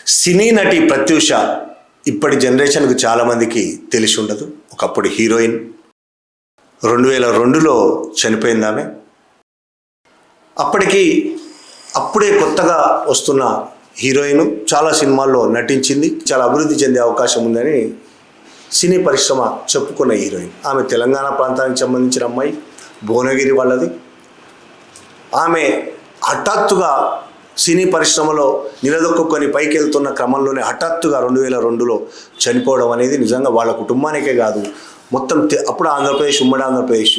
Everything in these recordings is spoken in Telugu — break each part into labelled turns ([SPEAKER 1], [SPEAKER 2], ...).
[SPEAKER 1] సినీ నటి ప్రత్యూష ఇప్పటి జనరేషన్కు చాలామందికి తెలిసి ఉండదు. ఒకప్పుడు హీరోయిన్. 2002లో చనిపోయింది ఆమె. అప్పుడే కొత్తగా వస్తున్న హీరోయిన్, చాలా సినిమాల్లో నటించింది, చాలా అభివృద్ధి చెందే అవకాశం ఉందని సినీ పరిశ్రమ చెప్పుకున్న హీరోయిన్. ఆమె తెలంగాణ ప్రాంతానికి సంబంధించిన అమ్మాయి, భువనగిరి వాళ్ళది. ఆమె హఠాత్తుగా సినీ పరిశ్రమలో నిలదొక్కుని పైకి వెళ్తున్న క్రమంలోనే హఠాత్తుగా 2002లో చనిపోవడం అనేది నిజంగా వాళ్ళ కుటుంబానికే కాదు, మొత్తం అప్పుడు ఆంధ్రప్రదేశ్, ఉమ్మడి ఆంధ్రప్రదేశ్,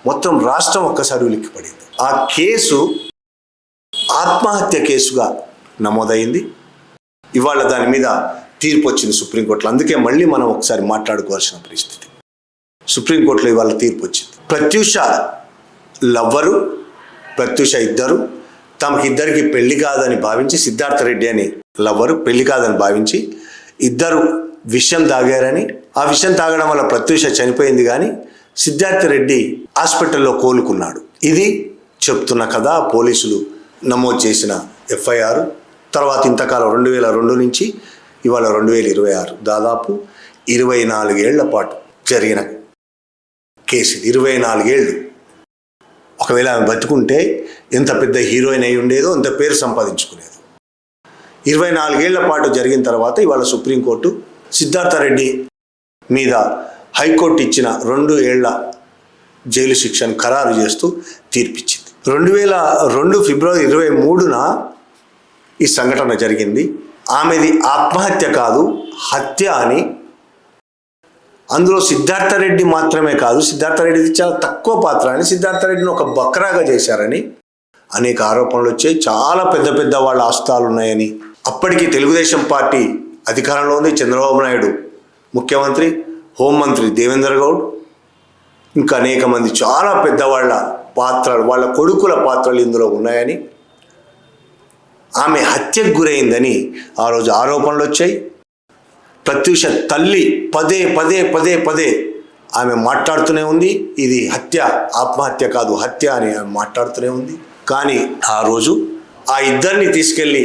[SPEAKER 1] మొత్తం రాష్ట్రం ఒక్కసారి ఉలిక్కిపడింది. ఆ కేసు ఆత్మహత్య కేసుగా నమోదైంది. ఇవాళ దాని మీద తీర్పు వచ్చింది సుప్రీంకోర్టులో. అందుకే మళ్ళీ మనం ఒకసారి మాట్లాడుకోవాల్సిన పరిస్థితి. సుప్రీంకోర్టులో ఇవాళ తీర్పు వచ్చింది. ప్రత్యూష లవ్వరు, ప్రత్యూష ఇద్దరు, తమకిద్దరికి పెళ్లి కాదని భావించి, సిద్ధార్థ రెడ్డి అని లవ్వరు పెళ్లి కాదని భావించి ఇద్దరు విషం తాగారని, ఆ విషం తాగడం వల్ల ప్రత్యూష చనిపోయింది, కానీ సిద్ధార్థ రెడ్డి హాస్పిటల్లో కోలుకున్నాడు. ఇది చెప్తున్న కదా పోలీసులు నమోదు చేసిన ఎఫ్ఐఆర్. తర్వాత ఇంతకాలం 2002 నుంచి ఇవాళ 2026, దాదాపు 24 ఏళ్ల పాటు జరిగిన కేసు. 24 ఏళ్ళు. ఒకవేళ ఆమె బతుకుంటే ఎంత పెద్ద హీరోయిన్ అయి ఉండేదో, ఎంత పేరు సంపాదించుకునేది. 24 ఏళ్ల పాటు జరిగిన తర్వాత ఇవాళ సుప్రీంకోర్టు సిద్ధార్థ రెడ్డి మీద హైకోర్టు ఇచ్చిన 2 ఏళ్ల జైలు శిక్షను ఖరారు చేస్తూ తీర్పిచ్చింది. 2002 ఫిబ్రవరి 23న ఈ సంఘటన జరిగింది. ఆమెది ఆత్మహత్య కాదు, హత్య అని. అందులో సిద్ధార్థ రెడ్డి మాత్రమే కాదు, సిద్ధార్థ రెడ్డిది చాలా తక్కువ పాత్ర అని, సిద్ధార్థ రెడ్డిని ఒక బక్రాగా చేశారని అనేక ఆరోపణలు వచ్చాయి. చాలా పెద్ద వాళ్ళ ఆస్తాలు ఉన్నాయని. అప్పటికి తెలుగుదేశం పార్టీ అధికారంలో ఉంది. చంద్రబాబు నాయుడు ముఖ్యమంత్రి, హోంమంత్రి దేవేంద్ర గౌడ్, ఇంకా అనేక మంది చాలా పెద్దవాళ్ళ పాత్రలు, వాళ్ళ కొడుకుల పాత్రలు ఇందులో ఉన్నాయని, ఆమె హత్యకు గురైందని ఆ రోజు ఆరోపణలు వచ్చాయి. ప్రత్యూష తల్లి పదే ఆమె మాట్లాడుతూనే ఉంది, ఇది హత్య, ఆత్మహత్య కాదు హత్య అని ఆమె మాట్లాడుతూనే ఉంది. కానీ ఆ రోజు ఆ ఇద్దరిని తీసుకెళ్ళి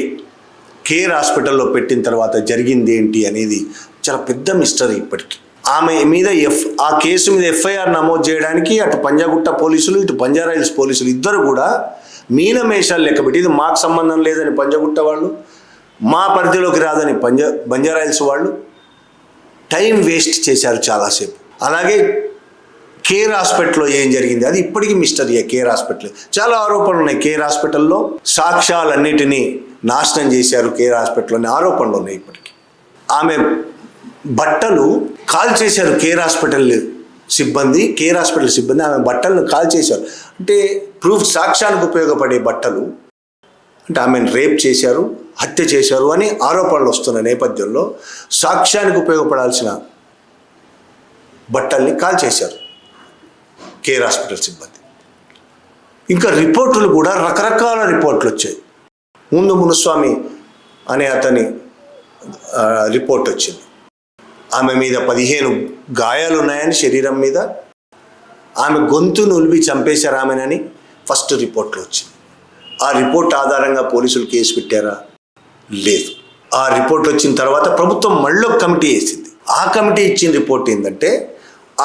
[SPEAKER 1] కేర్ హాస్పిటల్లో పెట్టిన తర్వాత జరిగింది ఏంటి అనేది చాలా పెద్ద మిస్టరీ ఇప్పటికీ. ఆమె మీద ఆ కేసు మీద ఎఫ్ఐఆర్ నమోదు చేయడానికి అటు పంజాగుట్ట పోలీసులు, ఇటు బంజారాహిల్స్ పోలీసులు ఇద్దరు కూడా మీనమేషాలు లెక్కబెట్టి, ఇది మాకు సంబంధం లేదని పంజాగుట్ట వాళ్ళు, మా పరిధిలోకి రాదని బంజారాహిల్స్ వాళ్ళు టైం వేస్ట్ చేశారు చాలాసేపు. అలాగే కేర్ హాస్పిటల్లో ఏం జరిగింది అది ఇప్పటికీ మిస్టరీ. కేర్ హాస్పిటల్ చాలా ఆరోపణలు ఉన్నాయి. కేర్ హాస్పిటల్లో సాక్ష్యాలన్నిటినీ నాశనం చేశారు కేర్ హాస్పిటల్ అనే ఆరోపణలు ఉన్నాయి ఇప్పటికీ. ఆమె బట్టలు కాల్ చేశారు కేర్ హాస్పిటల్ సిబ్బంది ఆమె బట్టలను కాల్ చేశారు. అంటే ప్రూఫ్, సాక్ష్యానికి ఉపయోగపడే బట్టలు, అంటే ఆమెను రేప్ చేశారు, హత్య చేశారు అని ఆరోపణలు వస్తున్న నేపథ్యంలో సాక్ష్యానికి ఉపయోగపడాల్సిన బట్టల్ని కాల్ చేశారు కేర్ హాస్పిటల్ సిబ్బంది. ఇంకా రిపోర్టులు కూడా రకరకాల రిపోర్ట్లు వచ్చాయి. ముందు మునుస్వామి అనే అతని రిపోర్ట్ వచ్చింది. ఆమె మీద 15 గాయాలు ఉన్నాయని శరీరం మీద, ఆమె గొంతును ఉలిపి చంపేశారు ఆమెనని ఫస్ట్ రిపోర్ట్లో వచ్చింది. ఆ రిపోర్ట్ ఆధారంగా పోలీసులు కేసు పెట్టారా? లేదు. ఆ రిపోర్ట్ వచ్చిన తర్వాత ప్రభుత్వం మళ్ళీ ఒక కమిటీ వేసింది. ఆ కమిటీ ఇచ్చిన రిపోర్ట్ ఏంటంటే,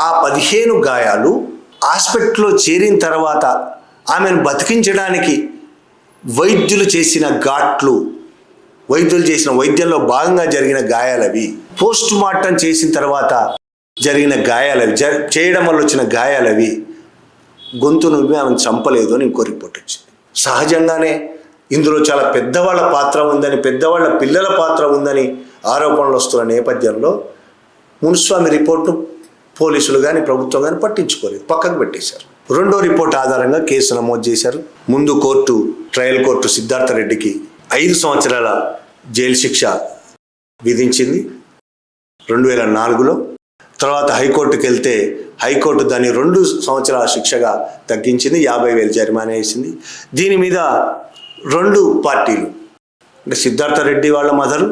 [SPEAKER 1] ఆ 15 గాయాలు హాస్పిటల్లో చేరిన తర్వాత ఆమెను బతికించడానికి వైద్యులు చేసిన వైద్యంలో భాగంగా జరిగిన గాయాలవి, పోస్ట్ మార్టం చేసిన తర్వాత జరిగిన గాయాలవి, చేయడం వల్ల వచ్చిన గాయాలవి, గొంతు నుండి ఆమెను చంపలేదు అని ఇంకో రిపోర్ట్ వచ్చింది. సహజంగానే ఇందులో చాలా పెద్దవాళ్ళ పాత్ర ఉందని, పెద్దవాళ్ళ పిల్లల పాత్ర ఉందని ఆరోపణలు వస్తున్న నేపథ్యంలో మునుస్వామి రిపోర్ట్ను పోలీసులు కానీ ప్రభుత్వం కానీ పట్టించుకోలేదు, పక్కకు పెట్టేశారు. 2వ రిపోర్ట్ ఆధారంగా కేసు నమోదు చేశారు. ముందు ట్రయల్ కోర్టు సిద్ధార్థ రెడ్డికి 5 సంవత్సరాల జైలు శిక్ష విధించింది 2004లో. తర్వాత హైకోర్టుకి వెళ్తే హైకోర్టు దాన్ని 2 సంవత్సరాల శిక్షగా తగ్గించింది, 50,000 జరిమానా వేసింది. దీని మీద 2 పార్టీలు, అంటే సిద్ధార్థ రెడ్డి వాళ్ళ మదరు,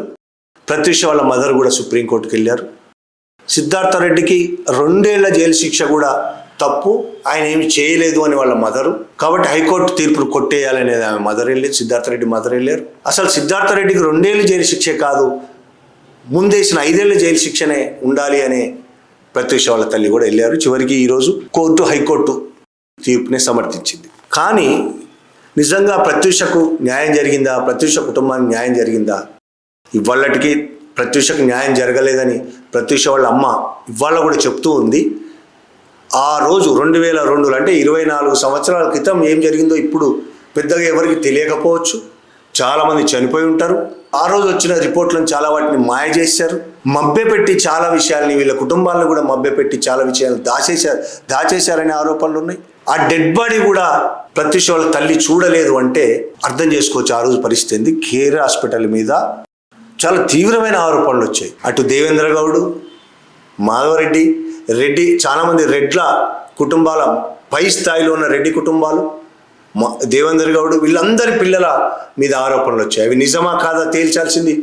[SPEAKER 1] ప్రత్యూష వాళ్ళ మదర్ కూడా సుప్రీంకోర్టుకి వెళ్ళారు. సిద్ధార్థ రెడ్డికి 2 ఏళ్ల జైలు శిక్ష కూడా తప్పు, ఆయన ఏమి చేయలేదు అని వాళ్ళ మదరు. కాబట్టి హైకోర్టు తీర్పును కొట్టేయాలనేది ఆమె మదర్ వెళ్ళి, సిద్ధార్థ రెడ్డి మదర్ వెళ్ళారు. అసలు సిద్ధార్థ రెడ్డికి 2 ఏళ్ళు జైలు శిక్షే కాదు, ముందేసిన 5 ఏళ్ళ జైలు శిక్షనే ఉండాలి అనే ప్రత్యూష వాళ్ళ తల్లి కూడా వెళ్ళారు. చివరికి ఈరోజు హైకోర్టు తీర్పునే సమర్థించింది. కానీ నిజంగా ప్రత్యూషకు న్యాయం జరిగిందా? ప్రత్యూష కుటుంబానికి న్యాయం జరిగిందా? ఇవాళకి ప్రత్యూషకు న్యాయం జరగలేదని ప్రత్యూష వాళ్ళ అమ్మ ఇవాళ కూడా చెప్తూ ఉంది. ఆ రోజు 2002 అంటే 24 సంవత్సరాల క్రితం ఏం జరిగిందో ఇప్పుడు పెద్దగా ఎవరికి తెలియకపోవచ్చు. చాలామంది చనిపోయి ఉంటారు. ఆ రోజు వచ్చిన రిపోర్ట్లను చాలా వాటిని మాయ చేశారు, మభ్యపెట్టి చాలా విషయాల్ని, వీళ్ళ కుటుంబాలను కూడా మభ్యపెట్టి చాలా విషయాలు దాచేశారనే ఆరోపణలు ఉన్నాయి. ఆ డెడ్ బాడీ కూడా ప్రత్యూష వాళ్ళ తల్లి చూడలేదు అంటే అర్థం చేసుకోవచ్చు ఆ రోజు పరిస్థితి. కేర్ హాస్పిటల్ మీద చాలా తీవ్రమైన ఆరోపణలు వచ్చాయి. అటు దేవేంద్ర గౌడ్, మాధవరెడ్డి, రెడ్డి, చాలామంది రెడ్ల కుటుంబాల పై స్థాయిలో ఉన్న రెడ్డి కుటుంబాలు, దేవేంద్ర గౌడ్, వీళ్ళందరి పిల్లల మీద ఆరోపణలు వచ్చాయి. అవి నిజమా కాదా తేల్చాల్సింది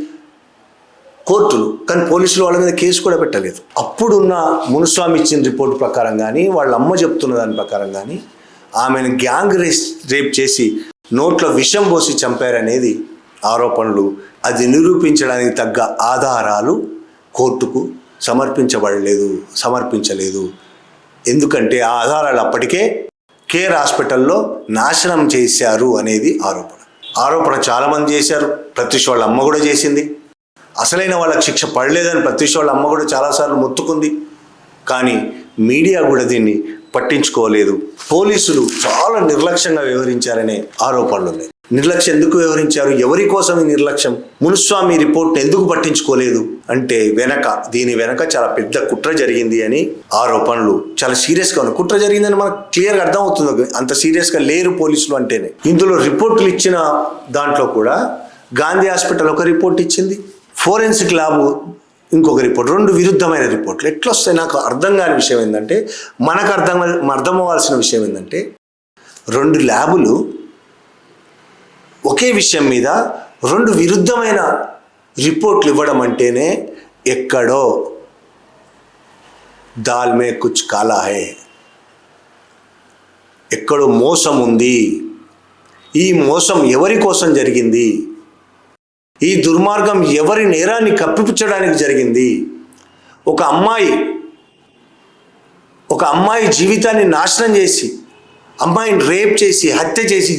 [SPEAKER 1] కోర్టులు. కానీ పోలీసులు వాళ్ళ మీద కేసు కూడా పెట్టలేదు. అప్పుడున్న మునుస్వామి ఇచ్చిన రిపోర్టు ప్రకారం కానీ, వాళ్ళ అమ్మ చెప్తున్న దాని ప్రకారం కానీ ఆమెను గ్యాంగ్ రేప్ చేసి నోట్లో విషం పోసి చంపారనేది ఆరోపణలు. అది నిరూపించడానికి తగ్గ ఆధారాలు కోర్టుకు సమర్పించలేదు. ఎందుకంటే ఆ ఆధారాలు అప్పటికే కేర్ హాస్పిటల్లో నాశనం చేశారు అనేది ఆరోపణ చాలామంది చేశారు. ప్రత్యూష వాళ్ళ అమ్మ కూడా చేసింది. అసలైన వాళ్ళకి శిక్ష పడలేదని ప్రత్యూష వాళ్ళ అమ్మ కూడా చాలాసార్లు మొత్తుకుంది. కానీ మీడియా కూడా దీన్ని పట్టించుకోలేదు. పోలీసులు చాలా నిర్లక్ష్యంగా వ్యవహరించారనే ఆరోపణలు ఉన్నాయి. నిర్లక్ష్యం ఎందుకు వ్యవహరించారు? ఎవరి కోసం ఈ నిర్లక్ష్యం? మునుస్వామి రిపోర్ట్ ఎందుకు పట్టించుకోలేదు అంటే దీని వెనక చాలా పెద్ద కుట్ర జరిగింది అని ఆరోపణలు చాలా సీరియస్గా ఉన్నాయి. కుట్ర జరిగిందని మనకు క్లియర్గా అర్థమవుతుంది. అంత సీరియస్గా లేరు పోలీసులు అంటేనే. ఇందులో రిపోర్టులు ఇచ్చిన దాంట్లో కూడా గాంధీ హాస్పిటల్ ఒక రిపోర్ట్ ఇచ్చింది, ఫోరెన్సిక్ ల్యాబ్ ఇంకొక రిపోర్ట్, 2 విరుద్ధమైన రిపోర్ట్లు. ఎట్లా వస్తాయి? నాకు అర్థం కాని విషయం ఏంటంటే, మనకు అర్థమవ్వాల్సిన విషయం ఏంటంటే, 2 ల్యాబులు ఒకే విషయం మీద 2 విరుద్ధమైన రిపోర్ట్లు ఇవ్వడం అంటేనే ఎక్కడో దాల్ మే కుచ్ కాలా హై, ఎక్కడో మోసం ఉంది. ఈ మోసం ఎవరి కోసం జరిగింది? ఈ దుర్మార్గం ఎవరి నేరాన్ని కప్పిపుచ్చడానికి జరిగింది? ఒక అమ్మాయి జీవితాన్ని నాశనం చేసి, అమ్మాయిని రేప్ చేసి, హత్య చేసి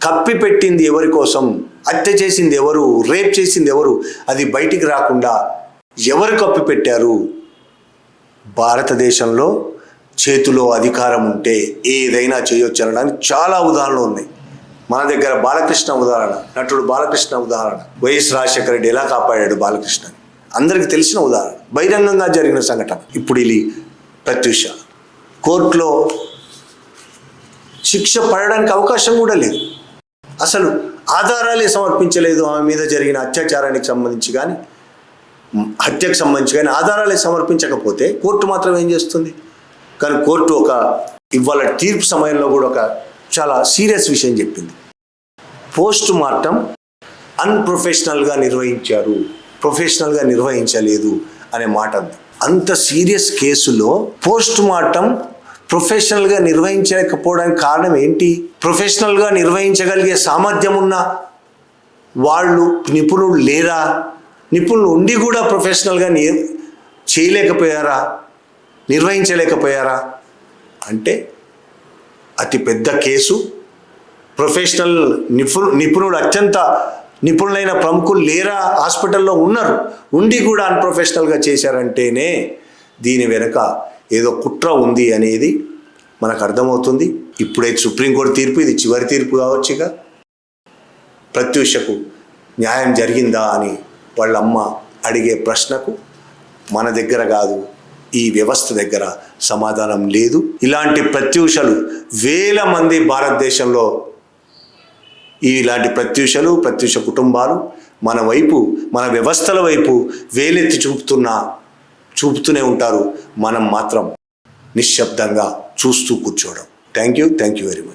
[SPEAKER 1] కప్పి పెట్టింది ఎవరి కోసం? హత్య చేసింది ఎవరు? రేప్ చేసింది ఎవరు? అది బయటికి రాకుండా ఎవరు కప్పి పెట్టారు? భారతదేశంలో చేతిలో అధికారం ఉంటే ఏదైనా చేయొచ్చు అనడానికి చాలా ఉదాహరణలు ఉన్నాయి. మన దగ్గర బాలకృష్ణ ఉదాహరణ, నటుడు బాలకృష్ణ ఉదాహరణ. వైఎస్ రాజశేఖర రెడ్డి ఎలా కాపాడాడు బాలకృష్ణని అందరికీ తెలిసిన ఉదాహరణ, బహిరంగంగా జరిగిన సంఘటన. ఇప్పుడు ఇది ప్రత్యూష కోర్టులో శిక్ష పడడానికి అవకాశం కూడా లేదు. అసలు ఆధారాలే సమర్పించలేదు. ఆమె మీద జరిగిన అత్యాచారానికి సంబంధించి కానీ, హత్యకు సంబంధించి కానీ ఆధారాలే సమర్పించకపోతే కోర్టు మాత్రం ఏం చేస్తుంది? కానీ కోర్టు ఇవాళ తీర్పు సమయంలో కూడా ఒక చాలా సీరియస్ విషయం చెప్పింది. పోస్ట్ మార్టం అన్ప్రొఫెషనల్గా నిర్వహించారు, ప్రొఫెషనల్గా నిర్వహించలేదు అనే మాట. అంత సీరియస్ కేసులో పోస్ట్ మార్టం ప్రొఫెషనల్గా నిర్వహించలేకపోవడానికి కారణం ఏంటి? ప్రొఫెషనల్గా నిర్వహించగలిగే సామర్థ్యం ఉన్న వాళ్ళు నిపుణులు లేరా? నిపుణులు ఉండి కూడా ప్రొఫెషనల్గా నిర్వహించలేకపోయారా అంటే అతి పెద్ద కేసు. ప్రొఫెషనల్ నిపుణులు, అత్యంత నిపుణులైన ప్రముఖులు లేరా? హాస్పిటల్లో ఉన్నారు, ఉండి కూడా అన్ప్రొఫెషనల్గా చేశారంటేనే దీని వెనుక ఏదో కుట్ర ఉంది అనేది మనకు అర్థమవుతుంది. ఇప్పుడైతే సుప్రీంకోర్టు తీర్పు, ఇది చివరి తీర్పు కావచ్చుగా. ప్రత్యూషకు న్యాయం జరిగిందా అని వాళ్ళ అమ్మ అడిగే ప్రశ్నకు మన దగ్గర కాదు, ఈ వ్యవస్థ దగ్గర సమాధానం లేదు. ఇలాంటి ప్రత్యూషలు వేల మంది భారతదేశంలో, ఇలాంటి ప్రత్యూష కుటుంబాలు మన వైపు, మన వ్యవస్థల వైపు వేలెత్తి చూపుతూనే ఉంటారు. మనం మాత్రం నిశ్శబ్దంగా చూస్తూ కూర్చోవడం. Thank you very much.